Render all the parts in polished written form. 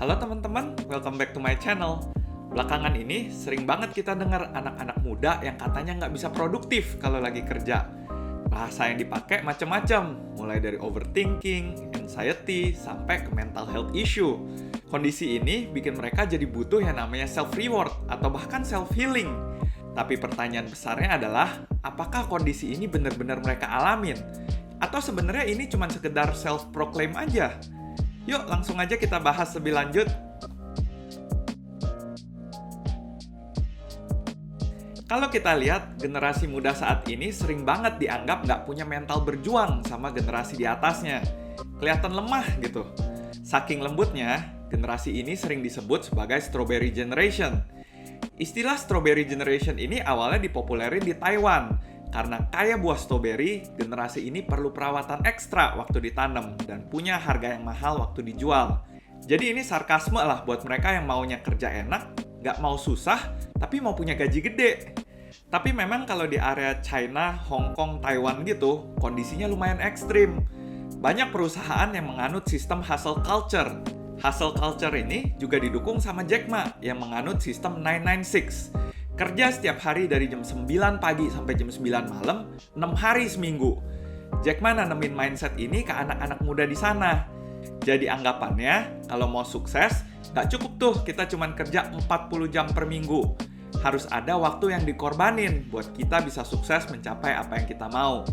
Halo teman-teman, welcome back to my channel. Belakangan ini sering banget kita dengar anak-anak muda yang katanya nggak bisa produktif kalau lagi kerja. Bahasa yang dipakai macam-macam, mulai dari overthinking, anxiety, sampai ke mental health issue. Kondisi ini bikin mereka jadi butuh yang namanya self-reward atau bahkan self-healing. Tapi pertanyaan besarnya adalah, apakah kondisi ini benar-benar mereka alamin? Atau sebenarnya ini cuma sekedar self-proclaim aja? Yuk langsung aja kita bahas lebih lanjut. Kalau kita lihat, generasi muda saat ini sering banget dianggap nggak punya mental berjuang sama generasi di atasnya. Kelihatan lemah gitu. Saking lembutnya, generasi ini sering disebut sebagai strawberry generation. Istilah strawberry generation ini awalnya dipopulerin di Taiwan. Karena kayak buah stroberi, generasi ini perlu perawatan ekstra waktu ditanam dan punya harga yang mahal waktu dijual. Jadi ini sarkasme lah buat mereka yang maunya kerja enak, nggak mau susah, tapi mau punya gaji gede. Tapi memang kalau di area China, Hong Kong, Taiwan gitu, kondisinya lumayan ekstrim. Banyak perusahaan yang menganut sistem hustle culture. Hustle culture ini juga didukung sama Jack Ma yang menganut sistem 996. Kerja setiap hari dari jam 9 pagi sampai jam 9 malam, 6 hari seminggu. Jack Ma nanemin mindset ini ke anak-anak muda di sana. Jadi anggapannya, kalau mau sukses, nggak cukup tuh kita cuman kerja 40 jam per minggu. Harus ada waktu yang dikorbanin buat kita bisa sukses mencapai apa yang kita mau.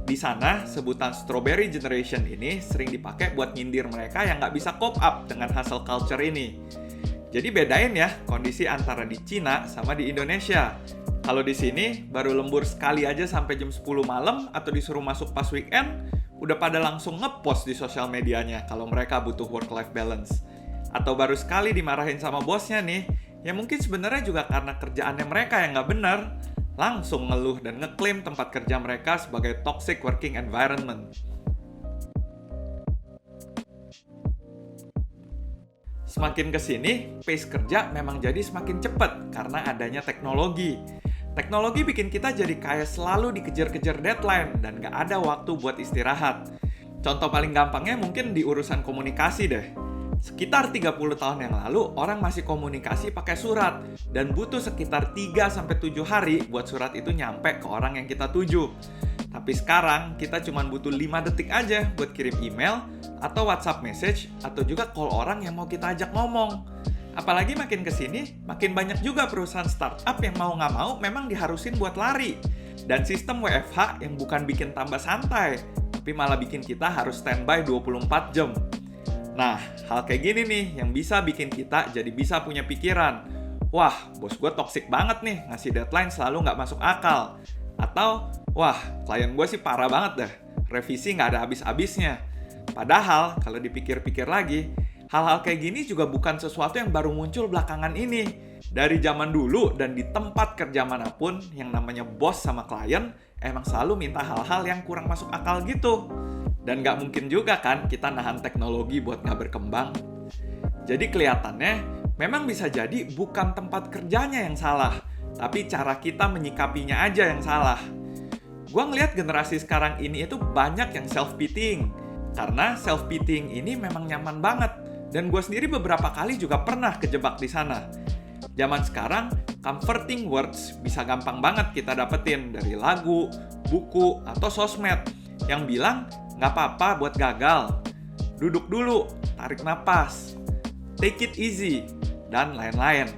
Di sana, sebutan strawberry generation ini sering dipakai buat nyindir mereka yang nggak bisa cope up dengan hustle culture ini. Jadi bedain ya kondisi antara di Cina sama di Indonesia. Kalau di sini baru lembur sekali aja sampai jam 10 malam atau disuruh masuk pas weekend, udah pada langsung ngepost di sosial medianya kalau mereka butuh work-life balance. Atau baru sekali dimarahin sama bosnya nih, ya mungkin sebenarnya juga karena kerjaannya mereka yang nggak benar, langsung ngeluh dan ngeklaim tempat kerja mereka sebagai toxic working environment. Semakin kesini, pace kerja memang jadi semakin cepat karena adanya teknologi. Teknologi bikin kita jadi kayak selalu dikejar-kejar deadline dan gak ada waktu buat istirahat. Contoh paling gampangnya mungkin di urusan komunikasi deh. Sekitar 30 tahun yang lalu, orang masih komunikasi pakai surat dan butuh sekitar 3-7 hari buat surat itu nyampe ke orang yang kita tuju. Tapi sekarang, kita cuma butuh 5 detik aja buat kirim email, atau WhatsApp message, atau juga call orang yang mau kita ajak ngomong. Apalagi makin kesini, makin banyak juga perusahaan startup yang mau nggak mau memang diharusin buat lari. Dan sistem WFH yang bukan bikin tambah santai, tapi malah bikin kita harus standby 24 jam. Nah, hal kayak gini nih yang bisa bikin kita jadi bisa punya pikiran. Wah, bos gue toksik banget nih, ngasih deadline selalu nggak masuk akal. Atau, wah, klien gue sih parah banget dah, revisi nggak ada habis-habisnya. Padahal, kalau dipikir-pikir lagi, hal-hal kayak gini juga bukan sesuatu yang baru muncul belakangan ini. Dari zaman dulu dan di tempat kerja manapun, yang namanya bos sama klien, emang selalu minta hal-hal yang kurang masuk akal gitu. Dan nggak mungkin juga kan kita nahan teknologi buat nggak berkembang. Jadi kelihatannya, memang bisa jadi bukan tempat kerjanya yang salah, tapi cara kita menyikapinya aja yang salah. Gua ngelihat generasi sekarang ini itu banyak yang self-pitying. Karena self-pitying ini memang nyaman banget. Dan gue sendiri beberapa kali juga pernah kejebak di sana. Zaman sekarang, comforting words bisa gampang banget kita dapetin dari lagu, buku, atau sosmed. Yang bilang, nggak apa-apa buat gagal. Duduk dulu, tarik napas. Take it easy, dan lain-lain.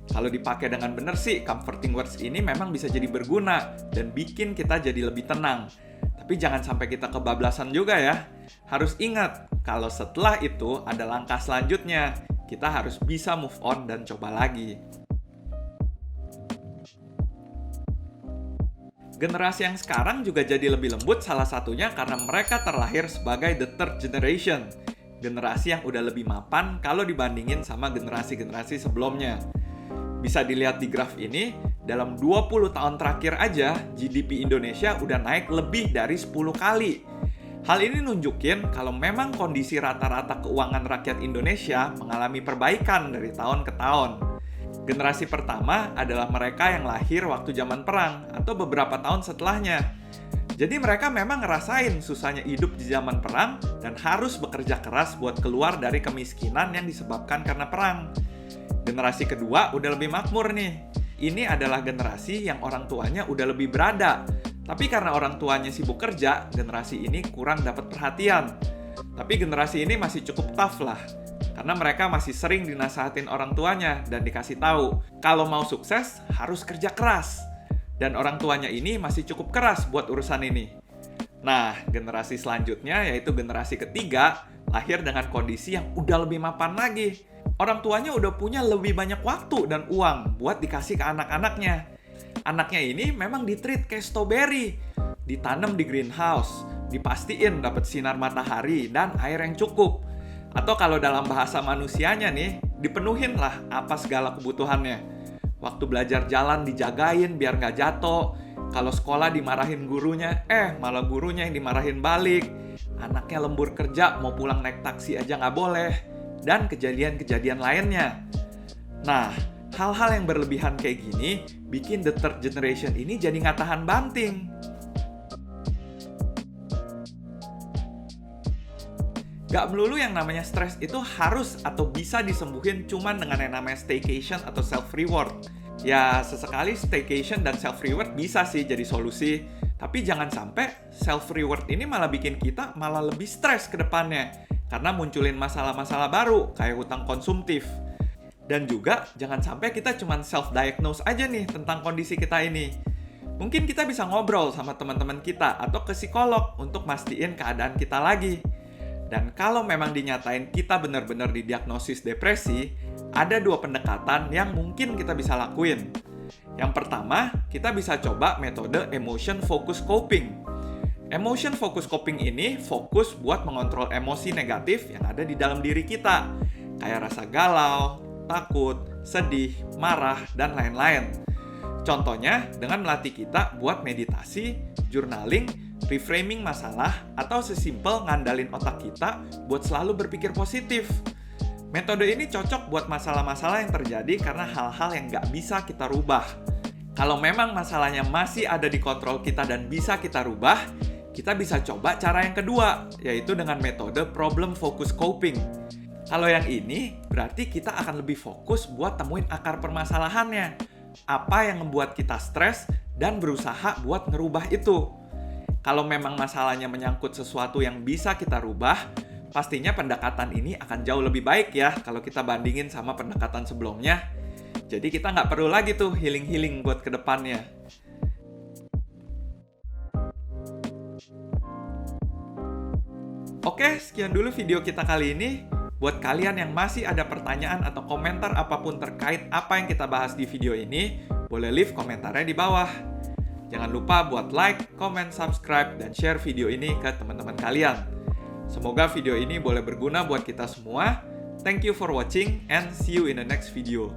Kalau dipakai dengan benar sih, comforting words ini memang bisa jadi berguna dan bikin kita jadi lebih tenang. Tapi jangan sampai kita kebablasan juga ya. Harus ingat, kalau setelah itu ada langkah selanjutnya. Kita harus bisa move on dan coba lagi. Generasi yang sekarang juga jadi lebih lembut salah satunya karena mereka terlahir sebagai the third generation. Generasi yang udah lebih mapan kalau dibandingin sama generasi-generasi sebelumnya. Bisa dilihat di graf ini, dalam 20 tahun terakhir aja, GDP Indonesia udah naik lebih dari 10 kali. Hal ini nunjukin kalau memang kondisi rata-rata keuangan rakyat Indonesia mengalami perbaikan dari tahun ke tahun. Generasi pertama adalah mereka yang lahir waktu zaman perang atau beberapa tahun setelahnya. Jadi mereka memang ngerasain susahnya hidup di zaman perang dan harus bekerja keras buat keluar dari kemiskinan yang disebabkan karena perang. Generasi kedua udah lebih makmur nih. Ini adalah generasi yang orang tuanya udah lebih berada. Tapi karena orang tuanya sibuk kerja, generasi ini kurang dapat perhatian. Tapi generasi ini masih cukup tough lah. Karena mereka masih sering dinasehatin orang tuanya dan dikasih tahu, kalau mau sukses harus kerja keras. Dan orang tuanya ini masih cukup keras buat urusan ini. Nah, generasi selanjutnya yaitu generasi ketiga, lahir dengan kondisi yang udah lebih mapan lagi. Orang tuanya udah punya lebih banyak waktu dan uang buat dikasih ke anak-anaknya. Anaknya ini memang di-treat kayak strawberry, ditanam di greenhouse, dipastiin dapat sinar matahari dan air yang cukup. Atau kalau dalam bahasa manusianya nih, dipenuhin lah apa segala kebutuhannya. Waktu belajar jalan dijagain biar nggak jatuh. Kalau sekolah dimarahin gurunya, malah gurunya yang dimarahin balik. Anaknya lembur kerja, mau pulang naik taksi aja nggak boleh. Dan kejadian-kejadian lainnya. Nah, hal-hal yang berlebihan kayak gini bikin the third generation ini jadi nggak tahan banting. Gak melulu yang namanya stres itu harus atau bisa disembuhin cuman dengan yang namanya staycation atau self-reward. Ya, sesekali staycation dan self-reward bisa sih jadi solusi. Tapi jangan sampai self-reward ini malah bikin kita malah lebih stres ke depannya. Karena munculin masalah-masalah baru kayak hutang konsumtif. Dan juga jangan sampai kita cuman self-diagnose aja nih tentang kondisi kita ini. Mungkin kita bisa ngobrol sama teman-teman kita atau ke psikolog untuk mastiin keadaan kita lagi. Dan kalau memang dinyatain kita benar-benar didiagnosis depresi, ada dua pendekatan yang mungkin kita bisa lakuin. Yang pertama, kita bisa coba metode emotion focus coping. Emotion focus coping ini fokus buat mengontrol emosi negatif yang ada di dalam diri kita, kayak rasa galau, takut, sedih, marah, dan lain-lain. Contohnya dengan melatih kita buat meditasi, journaling, reframing masalah, atau sesimpel ngandalin otak kita buat selalu berpikir positif. Metode ini cocok buat masalah-masalah yang terjadi karena hal-hal yang nggak bisa kita rubah. Kalau memang masalahnya masih ada di kontrol kita dan bisa kita rubah, kita bisa coba cara yang kedua, yaitu dengan metode problem focus coping. Kalau yang ini, berarti kita akan lebih fokus buat temuin akar permasalahannya. Apa yang membuat kita stres dan berusaha buat ngerubah itu. Kalau memang masalahnya menyangkut sesuatu yang bisa kita rubah, pastinya pendekatan ini akan jauh lebih baik ya kalau kita bandingin sama pendekatan sebelumnya. Jadi kita nggak perlu lagi tuh healing-healing buat ke depannya. Oke, sekian dulu video kita kali ini. Buat kalian yang masih ada pertanyaan atau komentar apapun terkait apa yang kita bahas di video ini, boleh leave komentarnya di bawah. Jangan lupa buat like, comment, subscribe, dan share video ini ke teman-teman kalian. Semoga video ini boleh berguna buat kita semua. Thank you for watching and see you in the next video.